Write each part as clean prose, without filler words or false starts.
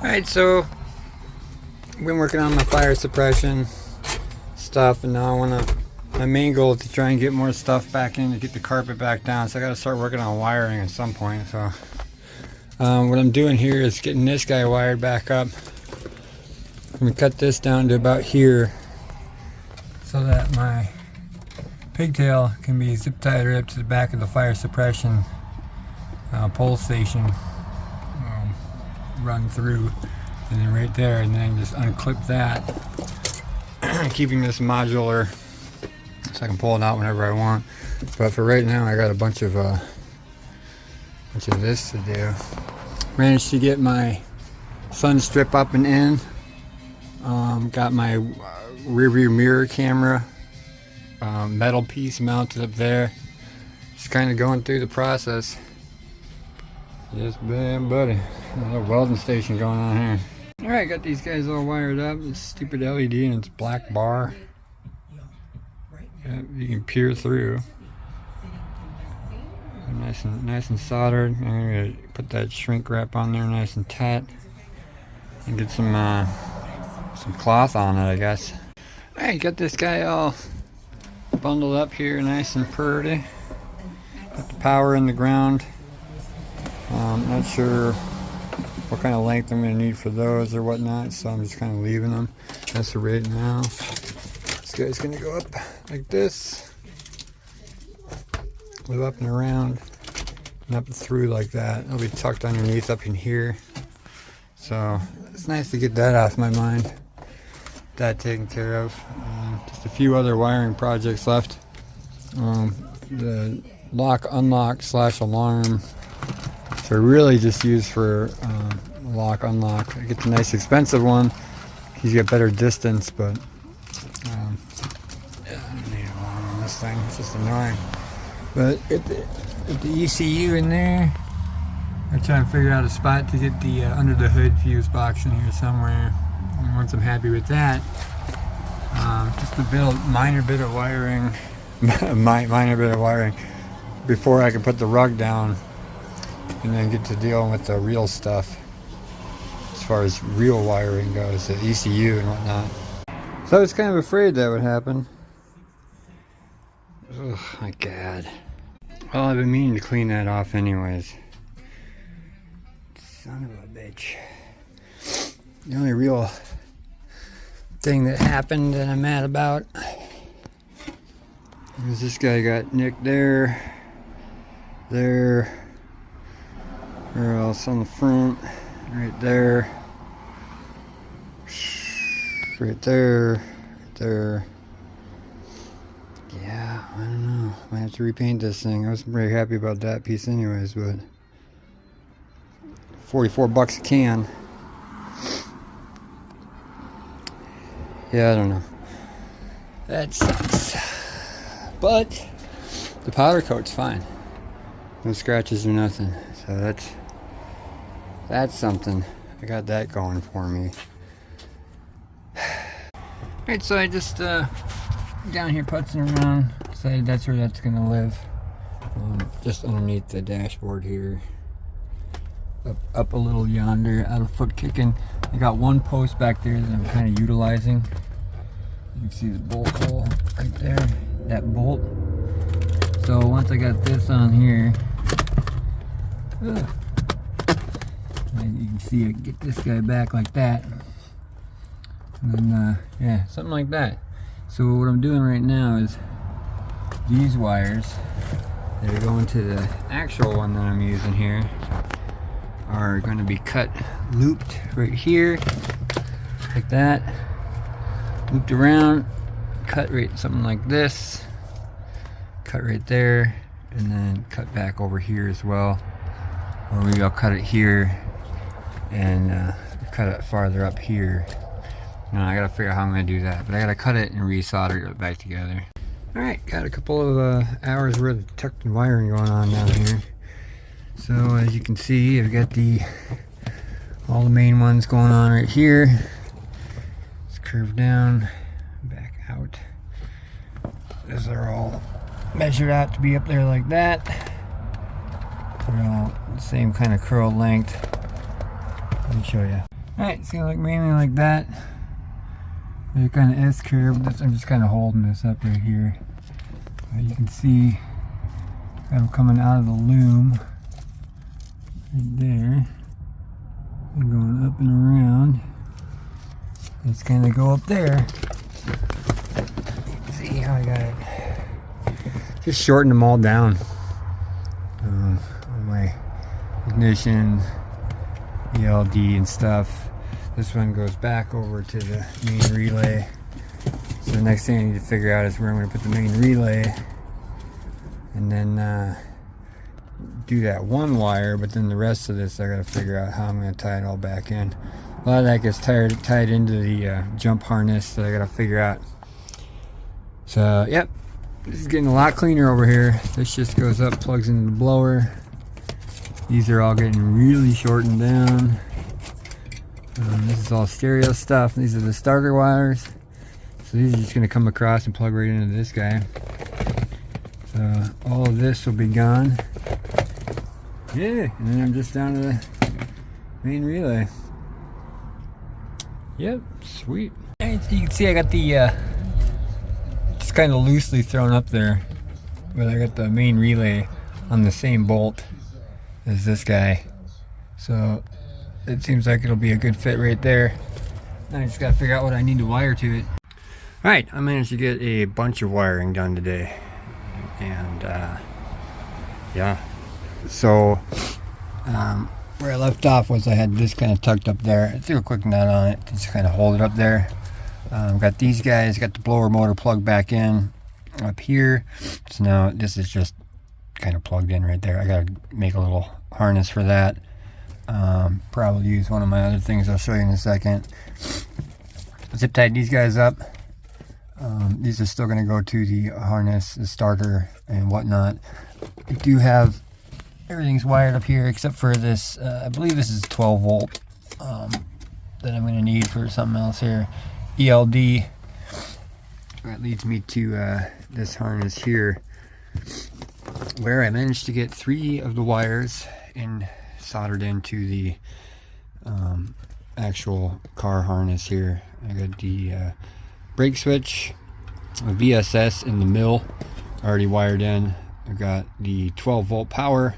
Alright, so I've been working on my fire suppression stuff, and now my main goal is to try and get more stuff back in to get the carpet back down. So I gotta start working on wiring at some point. So what I'm doing here is getting this guy wired back up. I'm gonna cut this down to about here so that my pigtail can be zip tied right up to the back of the fire suppression pole station. Run through, and then right there, and then just unclip that, keeping this modular so I can pull it out whenever I want. But for right now, I got a bunch of this to do. Managed to get my sun strip up and in. Got my rear view mirror camera metal piece mounted up there. Just kind of going through the process. Yes, man, buddy. Another welding station going on here. Alright, got these guys all wired up. This stupid LED and its black bar. Yep, you can peer through. Nice and soldered. I'm gonna put that shrink wrap on there nice and tight. And get some cloth on it, I guess. Alright, got this guy all bundled up here nice and pretty. Got the power in the ground. Not sure what kind of length I'm going to need for those or whatnot, so I'm just kind of leaving them. That's for right now. This guy's going to go up like this, live up and around, and up and through like that. It'll be tucked underneath up in here. So it's nice to get that off my mind. That taken care of. Just a few other wiring projects left. The lock unlock / alarm. So really just used for lock unlock. I get the nice expensive one. He's got better distance, but yeah, I don't need a alarm on this thing. It's just annoying. But get the ECU in there. I'm trying to figure out a spot to get the under the hood fuse box in here somewhere. And once I'm happy with that, just a minor bit of wiring, minor bit of wiring before I can put the rug down. And then get to dealing with the real stuff as far as real wiring goes, the ECU and whatnot. So I was kind of afraid that would happen. Oh my god. Well, I've been meaning to clean that off anyways. Son of a bitch. The only real thing that happened that I'm mad about is this guy got nicked there. Where else on the front? Right there. Right there. Right there. Yeah, I don't know. I have to repaint this thing. I wasn't very happy about that piece anyways, but 44 bucks a can. Yeah, I don't know. That sucks. But the powder coat's fine. No scratches or nothing. So that's something. I got that going for me. Alright, so I just down here putzing around, decided that's where that's gonna live. Just underneath the dashboard here. Up a little yonder, out of foot kicking. I got one post back there that I'm kind of utilizing. You can see the bolt hole right there, that bolt. So once I got this on here, you can see it, get this guy back like that, and then yeah, something like that. So what I'm doing right now is these wires that are going to the actual one that I'm using here are going to be cut, looped right here like that, looped around, cut right something like this, cut right there, and then cut back over here as well. Or maybe I'll cut it here and cut it farther up here. Now I gotta figure out how I'm gonna do that, but I gotta cut it and re-solder it back together. Alright, got a couple of hours worth of tucked wiring going on down here. So as you can see, I've got all the main ones going on right here. It's curved down, back out. These are all measured out to be up there like that. They're all the same kind of curl length. Let me show you. Alright, it's gonna look mainly like that. They're kind of S-curve. I'm just kind of holding this up right here. You can see I'm coming out of the loom right there. I'm going up and around. It's gonna go up there. See how I got it. Just shorten them all down. On my ignition, ELD and stuff. This one goes back over to the main relay. So the next thing I need to figure out is where I'm going to put the main relay, and then do that one wire. But then the rest of this I got to figure out how I'm going to tie it all back in. A lot of that gets tied into the jump harness that I got to figure out. So yep, this is getting a lot cleaner over here. This just goes up, plugs into the blower. These are all getting really shortened down. This is all stereo stuff. These are the starter wires. So these are just going to come across and plug right into this guy. So all of this will be gone. Yeah, and then I'm just down to the main relay. Yep, sweet. And you can see I got the just kind of loosely thrown up there, but I got the main relay on the same bolt as this guy. So it seems like it'll be a good fit right there. Now I just gotta figure out what I need to wire to it. Alright, I managed to get a bunch of wiring done today. And yeah. So where I left off was I had this kind of tucked up there. I threw a quick nut on it to just kind of hold it up there. Got these guys, got the blower motor plugged back in up here. So now this is just kind of plugged in right there. I gotta make a little harness for that. Probably use one of my other things I'll show you in a second. Zip tied these guys up. These are still going to go to the harness, the starter and whatnot. I do have everything's wired up here except for this. I believe this is 12 volt that I'm going to need for something else here. ELD. That leads me to this harness here, where I managed to get 3 of the wires soldered into the actual car harness here. I got the brake switch, a VSS in the mill already wired in. I've got the 12 volt power,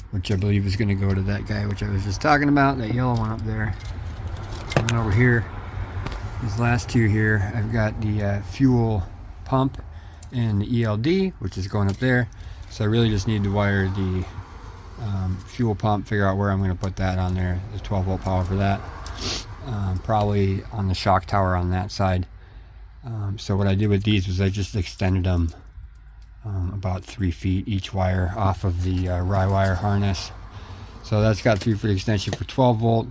which I believe is going to go to that guy which I was just talking about, that yellow one up there. And then over here, these last 2 here, I've got the fuel pump and the ELD, which is going up there. So I really just need to wire the fuel pump, figure out where I'm going to put that on there, the 12 volt power for that. Probably on the shock tower on that side. So what I did with these was I just extended them about 3 feet each wire off of the RyWire harness. So that's got 3 foot extension for 12 volt.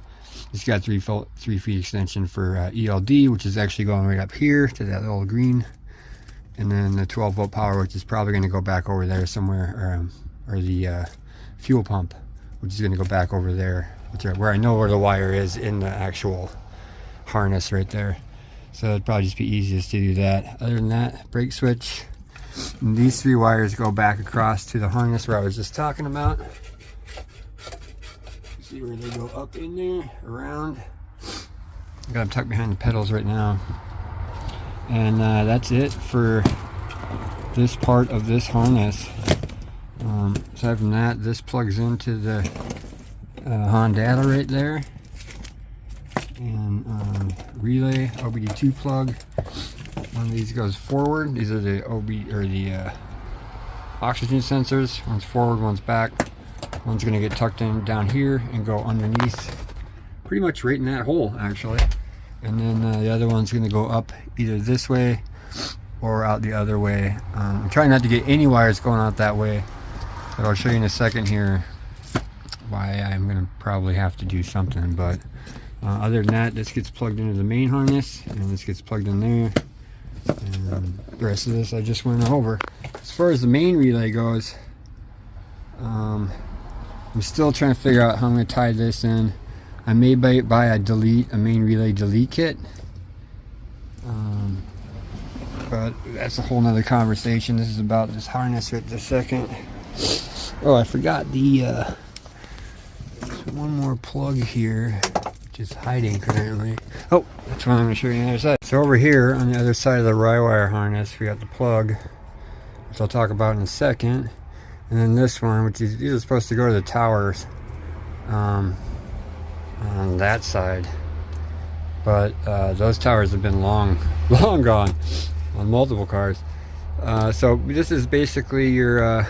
It's got 3 feet extension for ELD, which is actually going right up here to that little green. And then the 12 volt power, which is probably going to go back over there somewhere, or the fuel pump, which is going to go back over there, where I know where the wire is in the actual harness right there. So it'd probably just be easiest to do that. Other than that, brake switch. And these 3 wires go back across to the harness where I was just talking about. See where they go up in there, around. I got them tucked behind the pedals right now. And that's it for this part of this harness. Aside from that, this plugs into the Honda right there. And relay, OBD2 plug. One of these goes forward. These are the oxygen sensors. One's forward, one's back. One's going to get tucked in down here and go underneath, pretty much right in that hole actually. And then the other one's going to go up either this way or out the other way. I'm trying not to get any wires going out that way, but I'll show you in a second here why I'm going to probably have to do something. But other than that, this gets plugged into the main harness, and this gets plugged in there. And the rest of this I just went over. As far as the main relay goes, I'm still trying to figure out how I'm going to tie this in. I may buy a main relay delete kit, but that's a whole nother conversation. This is about this harness right this second. Oh, I forgot the one more plug here, which is hiding currently. Oh, that's what I'm going to show you on the other side. So over here on the other side of the RyWire harness, we got the plug, which I'll talk about in a second. And then this one, which is, these are supposed to go to the towers on that side. But those towers have been long gone on multiple cars. So this is basically your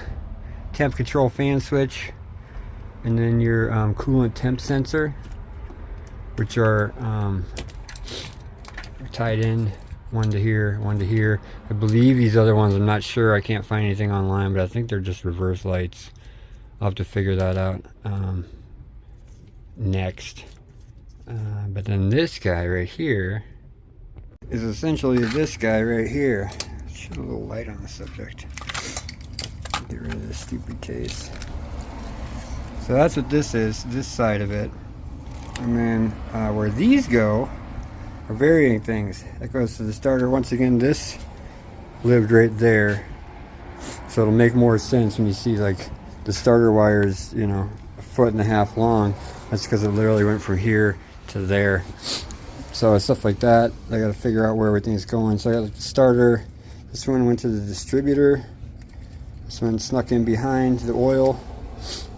temp control fan switch, and then your coolant temp sensor, which are tied in, one to here, one to here. I believe these other ones, I'm not sure, I can't find anything online, but I think they're just reverse lights. I'll have to figure that out next. But then this guy right here is essentially this guy right here. Shed a little light on the subject. Get rid of this stupid case. So that's what this is, this side of it. And then where these go are varying things. That goes to the starter. Once again, this lived right there. So it'll make more sense when you see like the starter wire is, you know, 1.5 feet long. That's because it literally went from here to there. So stuff like that, I got to figure out where everything's going. So I got the starter. This one went to the distributor. This one snuck in behind the oil,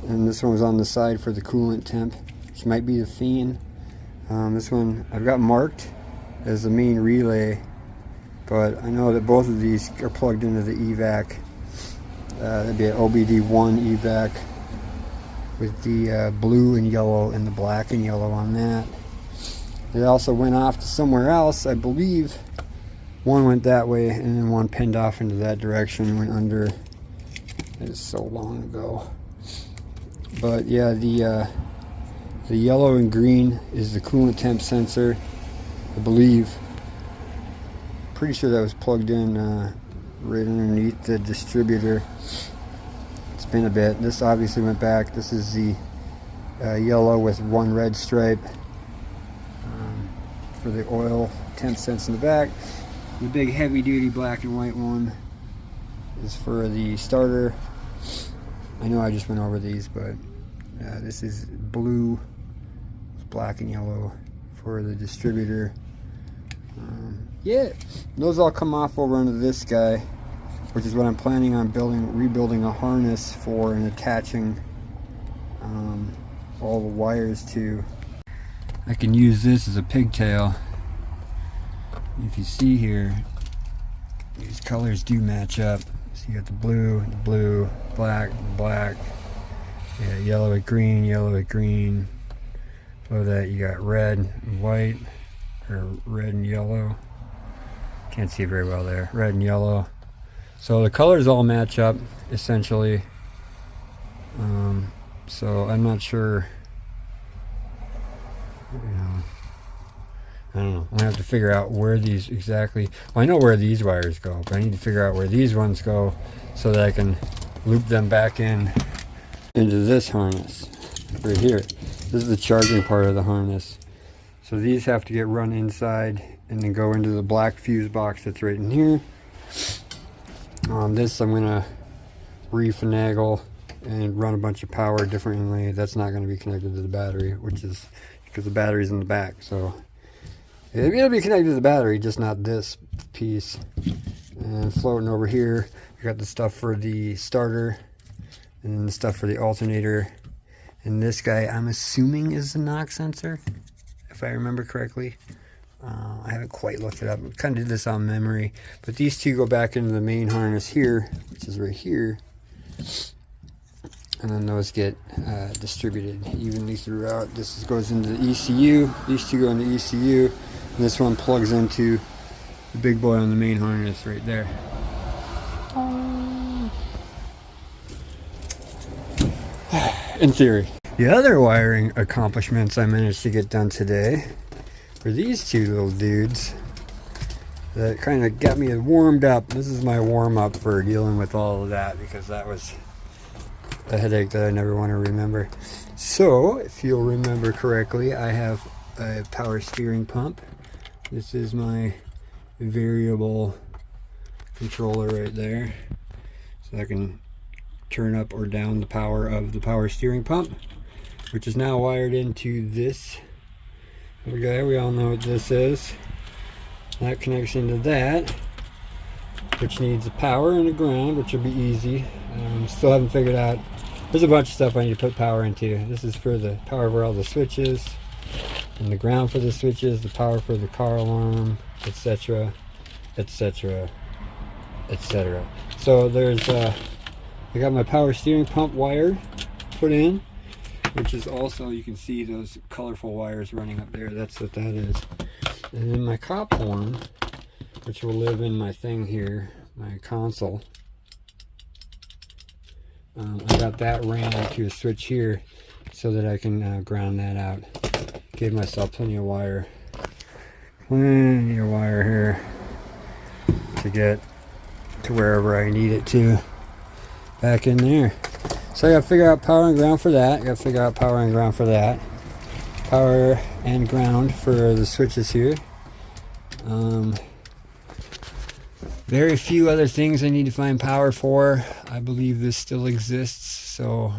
and this one was on the side for the coolant temp, which might be the fan. This one I've got marked as the main relay, but I know that both of these are plugged into the evac. That'd be an OBD1 evac with the blue and yellow and the black and yellow on that. It also went off to somewhere else, I believe. One went that way, and then one pinned off into that direction, went under. It is so long ago. But yeah, the yellow and green is the coolant temp sensor, I believe. Pretty sure that was plugged in right underneath the distributor. It's been a bit. This obviously went back. This is the yellow with one red stripe for the oil temp sense in the back. The big heavy duty black and white one is for the starter. I know I just went over these, but this is blue, black and yellow for the distributor. Yeah, those all come off over under this guy, which is what I'm planning on rebuilding a harness for and attaching all the wires to. I can use this as a pigtail. If you see here, these colors do match up. So you got the blue, black, black. Yeah, yellow with green, yellow with green. Below that you got red and white, or red and yellow. Can't see very well there. Red and yellow. So the colors all match up essentially. So I'm not sure. I don't know. I'm gonna have to figure out where these exactly. Well, I know where these wires go, but I need to figure out where these ones go so that I can loop them back into this harness right here. This is the charging part of the harness. So these have to get run inside and then go into the black fuse box that's right in here. This I'm gonna refinagle and run a bunch of power differently. That's not going to be connected to the battery, which is because the battery's in the back. So it'll be connected to the battery, just not this piece. And floating over here, I got the stuff for the starter and then the stuff for the alternator. And this guy, I'm assuming, is the knock sensor, if I remember correctly. I haven't quite looked it up. I kind of did this on memory. But these two go back into the main harness here, which is right here. And then those get distributed evenly throughout. This goes into the ECU. These two go into ECU. And this one plugs into the big boy on the main harness right there. In theory. The other wiring accomplishments I managed to get done today were these two little dudes that kind of got me warmed up. This is my warm-up for dealing with all of that, because that was a headache that I never want to remember. So, if you'll remember correctly, I have a power steering pump. This is my variable controller right there. So I can turn up or down the power of the power steering pump, which is now wired into this Okay, we all know what this is. That connects into that, which needs the power and the ground, which will be easy. Still haven't figured out. There's a bunch of stuff I need to put power into. This is for the power for all the switches, and the ground for the switches, the power for the car alarm, etc., etc., etc. So there's, I got my power steering pump wire put in, which is also, you can see those colorful wires running up there. That's what that is. And then my cop horn, which will live in my thing here, my console. I got that ran into a switch here so that I can ground that out. Gave myself plenty of wire here to get to wherever I need it to, back in there. So I gotta figure out power and ground for that. I gotta figure out power and ground for that. Power and ground for the switches here. Very few other things I need to find power for. I believe this still exists, so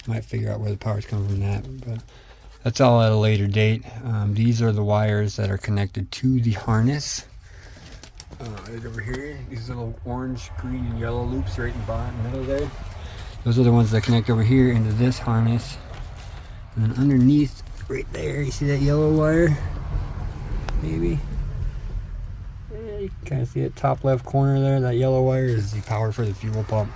might figure out where the power's coming from that, but that's all at a later date. These are the wires that are connected to the harness. Right over here, these little orange, green, and yellow loops right in the bottom middle there. Those are the ones that connect over here into this harness. And then underneath, right there, you see that yellow wire? Maybe. Yeah, you can kind of see it, top left corner there. That yellow wire is the power for the fuel pump.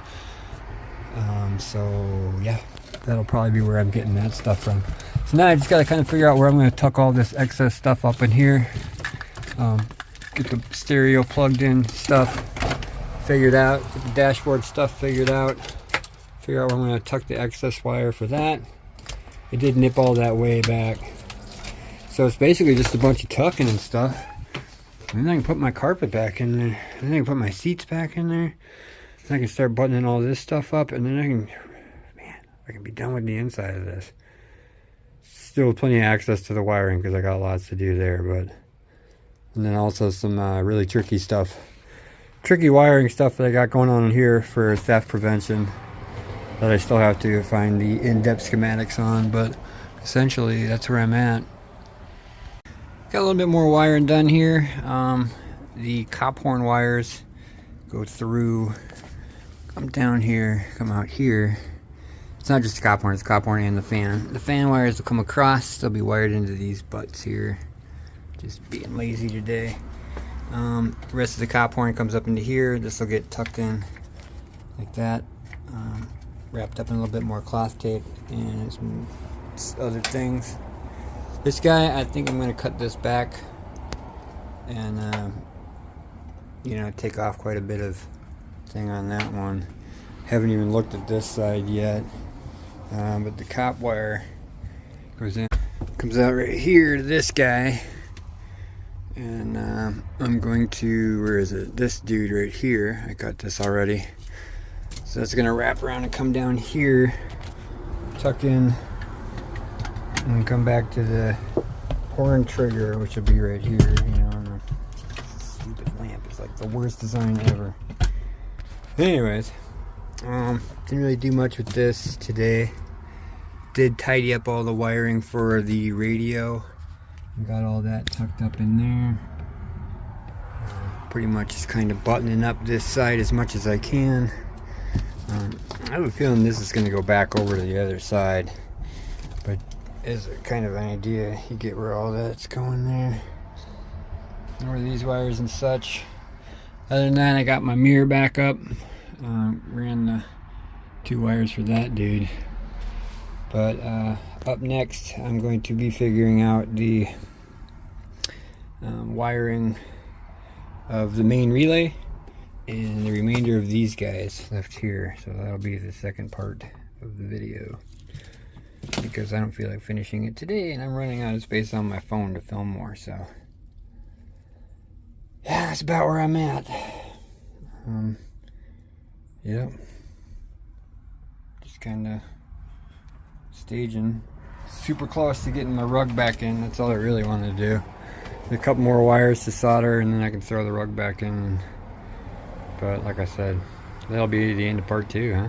So yeah, that'll probably be where I'm getting that stuff from. So now I just got to kind of figure out where I'm going to tuck all this excess stuff up in here. Get the stereo plugged in stuff figured out, get the dashboard stuff figured out, figure out where I'm going to tuck the excess wire for that. It did nip all that way back, so it's basically just a bunch of tucking and stuff. And then I can put my carpet back in there, and then I can put my seats back in there, and I can start buttoning all this stuff up, and then I can be done with the inside of this. Still plenty of access to the wiring because I got lots to do there, but and then also some really tricky wiring stuff that I got going on in here for theft prevention that I still have to find the in-depth schematics on, but essentially that's where I'm at. Got a little bit more wiring done here. The cop horn wires go through, come down here, come out here. It's not just the cop horn, it's the cop horn and the fan. The fan wires will come across, they'll be wired into these butts here. Just being lazy today. The rest of the cop horn comes up into here. This will get tucked in like that, wrapped up in a little bit more cloth tape and some other things. This guy, I think I'm going to cut this back and you know, take off quite a bit of thing on that one. Haven't even looked at this side yet, but the cop wire goes in, comes out right here to this guy. And I'm going to, where is it? This dude right here. I got this already. So that's going to wrap around and come down here, tuck in, and come back to the horn trigger, which will be right here. You know, and the stupid lamp is like the worst design ever. Anyways, didn't really do much with this today. Did tidy up all the wiring for the radio. Got all that tucked up in there. Pretty much just kind of buttoning up this side as much as I can. I have a feeling this is going to go back over to the other side, but as a kind of an idea, you get where all that's going there. Over these wires and such. Other than that, I got my mirror back up. Ran the 2 wires for that dude. But up next, I'm going to be figuring out the wiring of the main relay and the remainder of these guys left here. So that'll be the second part of the video, because I don't feel like finishing it today and I'm running out of space on my phone to film more. So yeah, that's about where I'm at. Yep. Just kind of staging, super close to getting my rug back in. That's all I really want to do. A couple more wires to solder and then I can throw the rug back in. But like I said, that'll be the end of part 2, huh?